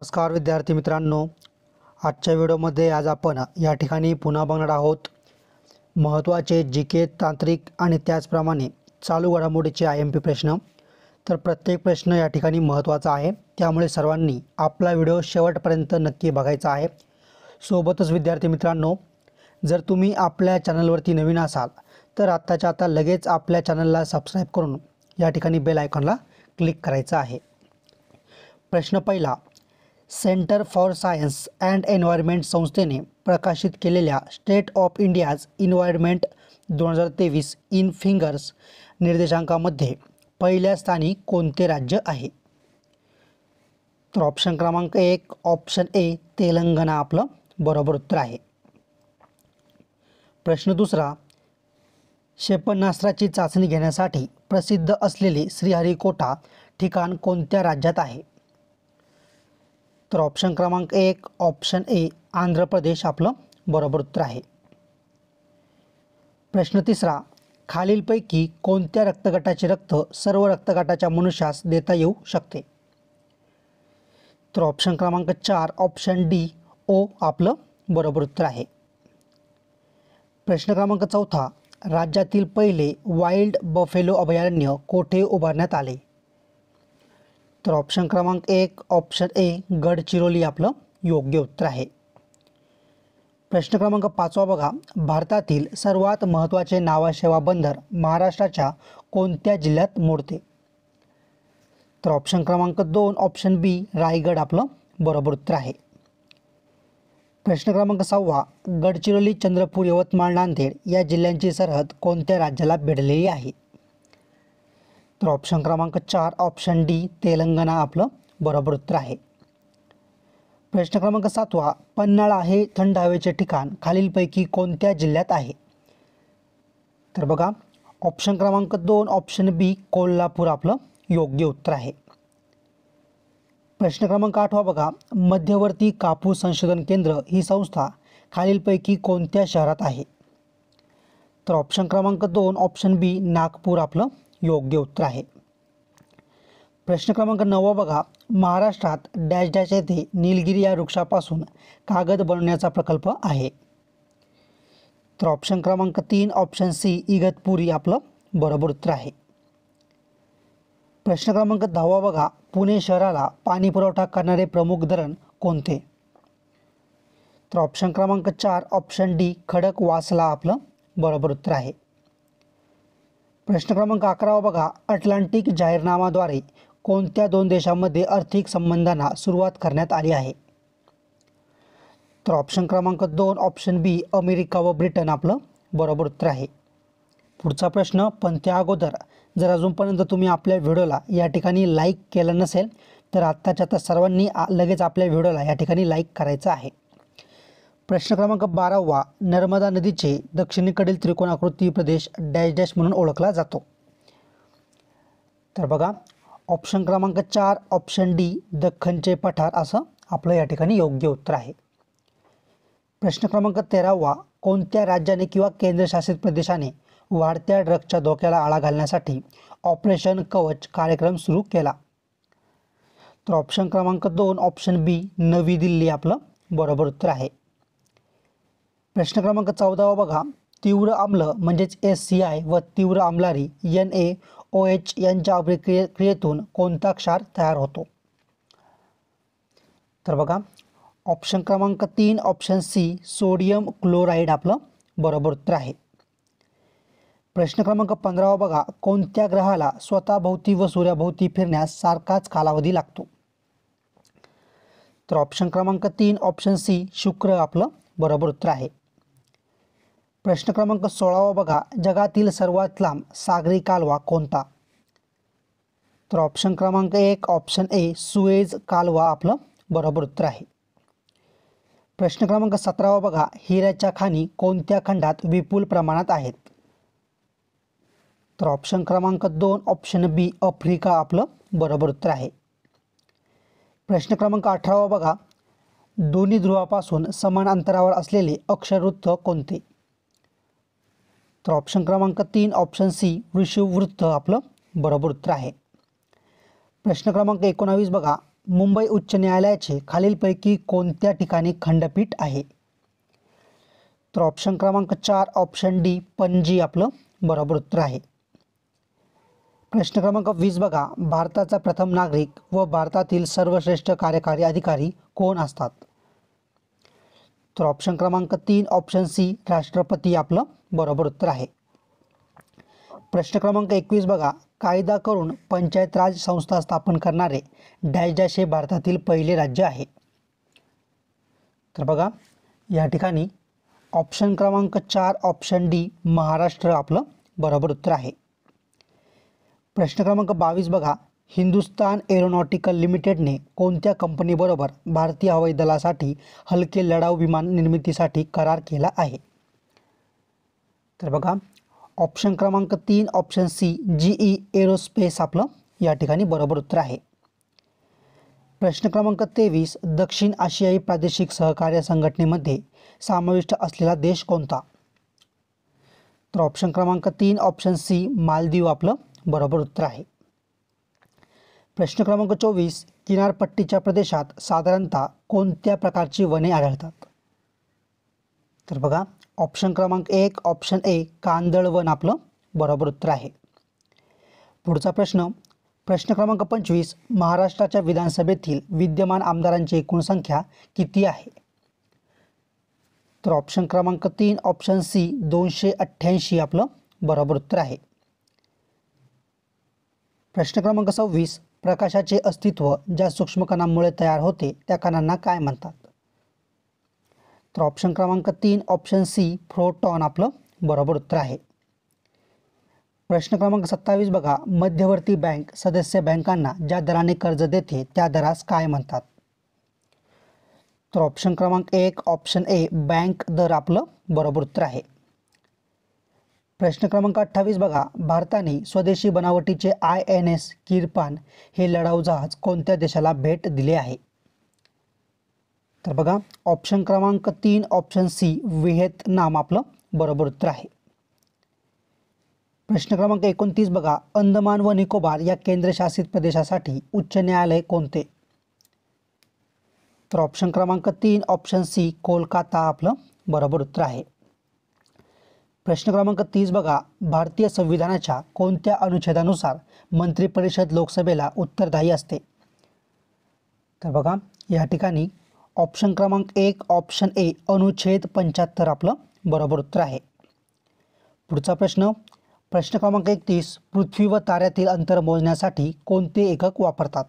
नमस्कार विद्यार्थी मित्रांनो, आजच्या व्हिडिओमध्ये आज आपण या ठिकाणी पुन्हा बघणार आहोत महत्त्वाचे जीके तांत्रिक आणि त्याचप्रमाणे चालू घडामोडीचे IMP प्रश्न। तर प्रत्येक प्रश्न या ठिकाणी महत्त्वाचा आहे, त्यामुळे सर्वांनी आपला व्हिडिओ शेवटपर्यंत नक्की बघायचा आहे। सोबतच विद्यार्थी मित्रांनो, जर तुम्ही आपल्या चॅनलवरती नवीन असाल तर आत्ताच्या आता लगेच आपल्या चॅनलला सबस्क्राइब करून या ठिकाणी बेल आयकॉनला क्लिक करायचं आहे। प्रश्न पहिला, centre for science and environment संस्थेने प्रकाशित केलेल्या state of India's environment 2023 in fingers निर्देशांकामध्ये पहिल्या स्थानी कोणते राज्य आहे? तर ऑप्शन क्रमांक 1 ऑप्शन ए तेलंगणा आपलं बरोबर उत्तर आहे। प्रश्न दुसरा, क्षेपणास्त्राची चाचणी घेण्यासाठी प्रसिद्ध असलेले श्रीहरिकोटा ठिकाण कोणत्या राज्यात आहे? तर ऑप्शन क्रमांक 1 ऑप्शन ए आंध्र प्रदेश आपलं बरोबर उत्तर आहे। प्रश्न तिसरा, खालीलपैकी कोणत्या रक्तगटाचे रक्त सर्व रक्तगटाच्या मनुष्यास देता येऊ शकते? तर ऑप्शन क्रमांक 4 ऑप्शन डी ओ आपलं बरोबर उत्तर आहे। प्रश्न क्रमांक चौथा, राज्यातील पहिले वाईल्ड बफेलो अभयारण्य कोठे उभारण्यात आले? तर ऑप्शन क्रमांक 1 ऑप्शन ए गडचिरोली आपलं योग्य उत्तर आहे। प्रश्न क्रमांक 5 बघा, भारतातील सर्वात महत्त्वाचे नावाशेवा बंदर महाराष्ट्राच्या कोणत्या जिल्ह्यात मोडते? तर ऑप्शन क्रमांक 2 ऑप्शन बी रायगड आपलं बरोबर उत्तर आहे। प्रश्न क्रमांक 6, गडचिरोली चंद्रपूर यवतमाळ नांदेड या जिल्ह्यांची सरहद कोणत्या राज्याला भिडलेली आहे? तर ऑप्शन क्रमांक 4 ऑप्शन डी तेलंगणा आपलं बरोबर उत्तर आहे। प्रश्न क्रमांक 7, पन्हाळा हे थंड हवेचे ठिकाण खालीलपैकी कोणत्या जिल्ह्यात आहे? तर बघा ऑप्शन क्रमांक 2 ऑप्शन बी कोल्हापूर आपलं योग्य उत्तर आहे। प्रश्न क्रमांक 8 बघा, मध्यवर्ती कापूस संशोधन केंद्र ही संस्था खालीलपैकी कोणत्या शहरात आहे? तर ऑप्शन क्रमांक 2 ऑप्शन बी नागपूर आपलं योग्य उत्तर आहे। प्रश्न क्रमांक 9 बघा, महाराष्ट्रात डॅश डॅश येथे निलगिरी या वृक्षापासून कागद बनवण्याचा प्रकल्प आहे? तर ऑप्शन क्रमांक 3 ऑप्शन सी इगतपुरी आपलं बरोबर उत्तर आहे। प्रश्न क्रमांक 10 बघा, पुणे शहराला पाणी पुरवठा करणारे प्रमुख धरण कोणते? तर ऑप्शन क्रमांक 4 ऑप्शन डी खडकवासला आपलं बरोबर उत्तर आहे। प्रश्न क्रमांक 11 बघा, अटलांटिक जाहीरनामाद्वारे कोणत्या दोन देशांमध्ये आर्थिक संबंधांना सुरुवात करण्यात आली आहे? तर ऑप्शन क्रमांक 2 ऑप्शन बी अमेरिका व ब्रिटन आपलं बरोबर उत्तर आहे। पुढचा प्रश्न, पण त्या अगोदर जर अजूनपर्यंत तुम्ही आपल्या व्हिडिओला या ठिकाणी लाईक केलं नसेल तर आत्ताच्या आता सर्वांनी लगेच आपल्या व्हिडिओला या ठिकाणी लाईक करायचं आहे। प्रश्न क्रमांक 12, नर्मदा नदीचे दक्षिणेकडील त्रिकोणाकृती प्रदेश डॅश डॅश म्हणून ओळखला जातो? तर बघा ऑप्शन क्रमांक 4 ऑप्शन डी दख्खनचे पठार असं आपलं या ठिकाणी योग्य उत्तर आहे। प्रश्न क्रमांक 13, कोणत्या राज्याने किंवा केंद्रशासित प्रदेशाने वाढत्या ड्रग्सच्या धोक्याला आळा घालण्यासाठी ऑपरेशन कवच कार्यक्रम सुरू केला? तर ऑप्शन क्रमांक 2 ऑप्शन बी नवी दिल्ली आपलं बरोबर उत्तर आहे। प्रश्न क्रमांक 14 बघा, तीव्र आम्ल म्हणजेच SCI व तीव्र आम्लारी NaOH यांच्या अभिक्रियेतून कोणता क्षार तयार होतो? तर बघा ऑप्शन क्रमांक 3 ऑप्शन सी सोडियम क्लोराईड आपलं बरोबर उत्तर आहे। प्रश्न क्रमांक 15 बघा, कोणत्या ग्रहाला स्वतःभोवती व सूर्याभोवती फिरण्यास सारखाच कालावधी लागतो? तर ऑप्शन क्रमांक 3 ऑप्शन सी शुक्र आपलं बरोबर उत्तर आहे। प्रश्न क्रमांक 16 बघा, जगातील सर्वात लांब सागरी कालवा कोणता? तर ऑप्शन क्रमांक 1 ऑप्शन ए सुएझ कालवा आपलं बरोबर उत्तर आहे। प्रश्न क्रमांक 17 बघा, हिऱ्याच्या खाणी कोणत्या खंडात विपुल प्रमाणात आहेत? तर ऑप्शन क्रमांक 2 ऑप्शन बी आफ्रिका आपलं बरोबर उत्तर आहे। प्रश्न क्रमांक 18 बघा, दोन्ही ध्रुवापासून समान अंतरावर असलेले अक्षरवृत्त कोणते? तर ऑप्शन क्रमांक 3 ऑप्शन सी विषुववृत्त आपलं बरोबर उत्तर आहे। प्रश्न क्रमांक 19 बघा, मुंबई उच्च न्यायालयाचे खालीलपैकी कोणत्या ठिकाणी खंडपीठ आहे? तर ऑप्शन क्रमांक 4 ऑप्शन डी पणजी आपलं बरोबर उत्तर आहे. प्रश्न क्रमांक 20 बघा, भारताचा प्रथम नागरिक व भारतातील सर्वश्रेष्ठ कार्यकारी अधिकारी कोण असतात? तर ऑप्शन क्रमांक 3 ऑप्शन सी राष्ट्रपती आपलं बरोबर उत्तर आहे. प्रश्न क्रमांक 21 बघा, कायदा करून पंचायत राज संस्था स्थापन करणारे डॅश डॅश हे भारतातील पहिले राज्य आहे. तर बघा या ठिकाणी ऑप्शन क्रमांक 4 ऑप्शन डी महाराष्ट्र आपलं बरोबर उत्तर आहे. प्रश्न क्रमांक 22 बघा, हिंदुस्तान एरोनॉटिकल लिमिटेडने कोणत्या कंपनीबरोबर भारतीय हवाई दलासाठी हलके लढाऊ विमान निर्मितीसाठी करार केला आहे? तर बघा ऑप्शन क्रमांक 3 ऑप्शन सी GE एरोस्पेस आपलं या ठिकाणी बरोबर उत्तर आहे. प्रश्न क्रमांक 23, दक्षिण आशियाई प्रादेशिक सहकार्य संघटनेमध्ये समाविष्ट असलेला देश कोणता? तर ऑप्शन क्रमांक 3 ऑप्शन सी मालदीव आपलं बरोबर उत्तर आहे. प्रश्न क्रमांक 24, किनारपट्टीच्या प्रदेशात साधारणतः कोणत्या प्रकारची वने आढळतात? तर बघा ऑप्शन क्रमांक 1 ऑप्शन ए कांदळवन आपलं बरोबर उत्तर आहे. पुढचा प्रश्न क्रमांक 25, महाराष्ट्राच्या विधानसभेतील विद्यमान आमदारांची एकूण संख्या किती आहे? तर ऑप्शन क्रमांक 3 ऑप्शन सी 288 आपलं बरोबर उत्तर आहे. प्रश्न क्रमांक 26, प्रकाशाचे अस्तित्व ज्या सूक्ष्म कणांमुळे तयार होते त्या कणांना काय म्हणतात? तर ऑप्शन क्रमांक 3 ऑप्शन सी प्रोटॉन आपलं बरोबर उत्तर आहे. प्रश्न क्रमांक 27 बघा, मध्यवर्ती बँक सदस्य बँकांना ज्या दराने कर्ज देते त्या दरास काय म्हणतात? तर ऑप्शन क्रमांक 1 ऑप्शन ए बँक दर आपलं बरोबर उत्तर आहे. प्रश्न क्रमांक 28 बघा, भारताने स्वदेशी बनावटीचे INS किरपान हे लढाऊ जहाज कोणत्या देशाला भेट दिले आहे? तर बघा ऑप्शन क्रमांक 3 ऑप्शन सी व्हिएतनाम आपलं बरोबर उत्तर आहे. प्रश्न क्रमांक 29 बघा, अंदमान व निकोबार या केंद्रशासित प्रदेशासाठी उच्च न्यायालय कोणते? तर ऑप्शन क्रमांक 3 ऑप्शन सी कोलकाता आपलं बरोबर उत्तर आहे. प्रश्न क्रमांक 30 बघा, भारतीय संविधानाच्या कोणत्या अनुच्छेदानुसार मंत्रिपरिषद लोकसभेला उत्तरदायी असते? तर बघा या ठिकाणी ऑप्शन क्रमांक 1 ऑप्शन ए अनुच्छेद 75 आपलं बरोबर उत्तर आहे. पुढचा प्रश्न क्रमांक 31, पृथ्वी व ताऱ्यातील अंतर मोजण्यासाठी कोणते एकक वापरतात?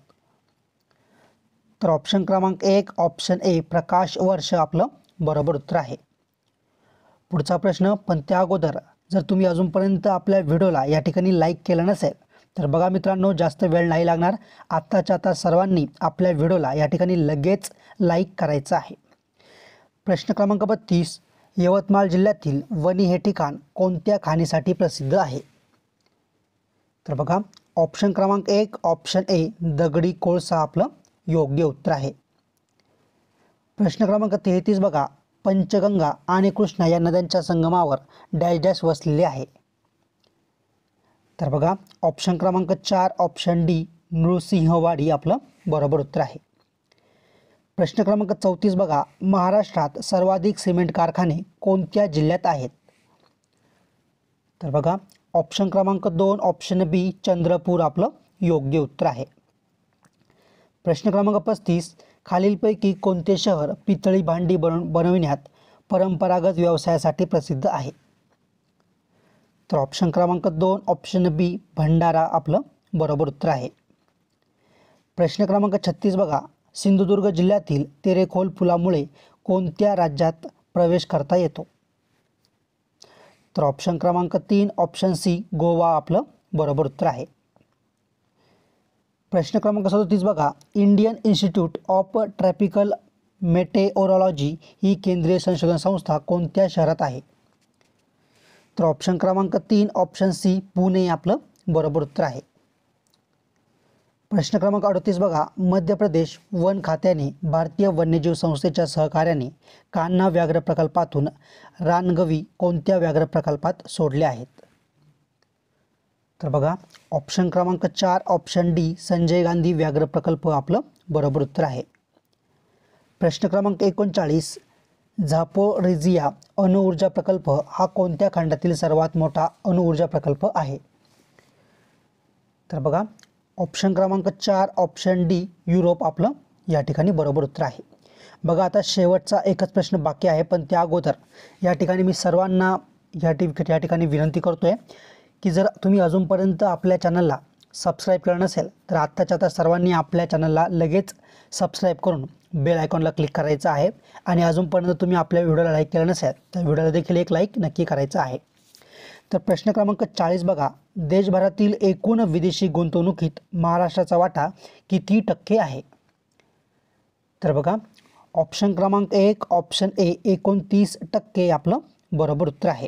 तर ऑप्शन क्रमांक 1 ऑप्शन ए प्रकाश वर्ष आपलं बरोबर उत्तर आहे. पुढचा प्रश्न, पण त्या अगोदर जर तुम्ही अजूनपर्यंत आपल्या व्हिडिओला या ठिकाणी लाईक केलं नसेल तर बघा मित्रांनो, जास्त वेळ नाही लागणार, आत्ताच्या आता सर्वांनी आपल्या व्हिडिओला या ठिकाणी लगेच लाईक करायचं आहे. प्रश्न क्रमांक 32, यवतमाळ जिल्ह्यातील वणी हे ठिकाण कोणत्या खाणीसाठी प्रसिद्ध आहे? तर बघा ऑप्शन क्रमांक 1 ऑप्शन ए दगडी कोळसा आपलं योग्य उत्तर आहे. प्रश्न क्रमांक 33 बघा, पंचगंगा आणि कृष्णा या नद्यांच्या संगमावर डॅश डॅश वसलेले आहे? तर बघा ऑप्शन क्रमांक 4 ऑप्शन डी नृसिंहवाडी आपलं बरोबर उत्तर आहे. प्रश्न क्रमांक 34 बघा, महाराष्ट्रात सर्वाधिक सिमेंट कारखाने कोणत्या जिल्ह्यात आहेत? तर बघा ऑप्शन क्रमांक 2 ऑप्शन बी चंद्रपूर आपलं योग्य उत्तर आहे. प्रश्न क्रमांक 35, खालीलपैकी कोणते शहर पितळी भांडी बनविण्यात परंपरागत व्यवसायासाठी प्रसिद्ध आहे? तर ऑप्शन क्रमांक 2 ऑप्शन बी भंडारा आपलं बरोबर उत्तर आहे. प्रश्न क्रमांक 36 बघा, सिंधुदुर्ग जिल्ह्यातील तेरेखोल पुलामुळे कोणत्या राज्यात प्रवेश करता येतो? तर ऑप्शन क्रमांक 3 ऑप्शन सी गोवा आपलं बरोबर उत्तर आहे. प्रश्न क्रमांक 37 बघा, इंडियन इन्स्टिट्यूट ऑफ ट्रॉपिकल मेटेओरॉलॉजी ही केंद्रीय संशोधन संस्था कोणत्या शहरात आहे? तर ऑप्शन क्रमांक 3 ऑप्शन सी पुणे आपलं बरोबर उत्तर आहे. प्रश्न क्रमांक 38 बघा, मध्य प्रदेश वन खात्याने भारतीय वन्यजीव संस्थेच्या सहकार्याने कान्हा व्याघ्र प्रकल्पातून रानगवी कोणत्या व्याघ्र प्रकल्पात सोडले आहेत? तर बघा ऑप्शन क्रमांक 4 ऑप्शन डी संजय गांधी व्याघ्र प्रकल्प आपलं बरोबर उत्तर आहे. प्रश्न क्रमांक 39, झापोरिझिया अणुऊर्जा प्रकल्प हा कोणत्या खंडातील सर्वात मोठा अणुऊर्जा प्रकल्प आहे? तर बघा ऑप्शन क्रमांक 4 ऑप्शन डी युरोप आपलं या ठिकाणी बरोबर उत्तर आहे. बघा आता शेवटचा एकच प्रश्न बाकी आहे, पण त्या अगोदर या ठिकाणी मी सर्वांना या ठिकाणी विनंती करतोय की जर तुम्ही अजूनपर्यंत आपल्या चॅनलला सबस्क्राईब केलं नसेल तर आत्ताच्या आता सर्वांनी आपल्या चॅनलला लगेच सबस्क्राईब करून बेल आयकॉनला क्लिक करायचं आहे. आणि अजूनपर्यंत तुम्ही आपल्या व्हिडिओला लाईक केलं नसेल तर व्हिडिओला देखील एक लाईक नक्की करायचं आहे. तर प्रश्न क्रमांक 40 बघा, देशभरातील एकूण विदेशी गुंतवणुकीत महाराष्ट्राचा वाटा किती टक्के आहे? तर बघा ऑप्शन क्रमांक 1 ऑप्शन ए 29% आपलं बरोबर उत्तर आहे.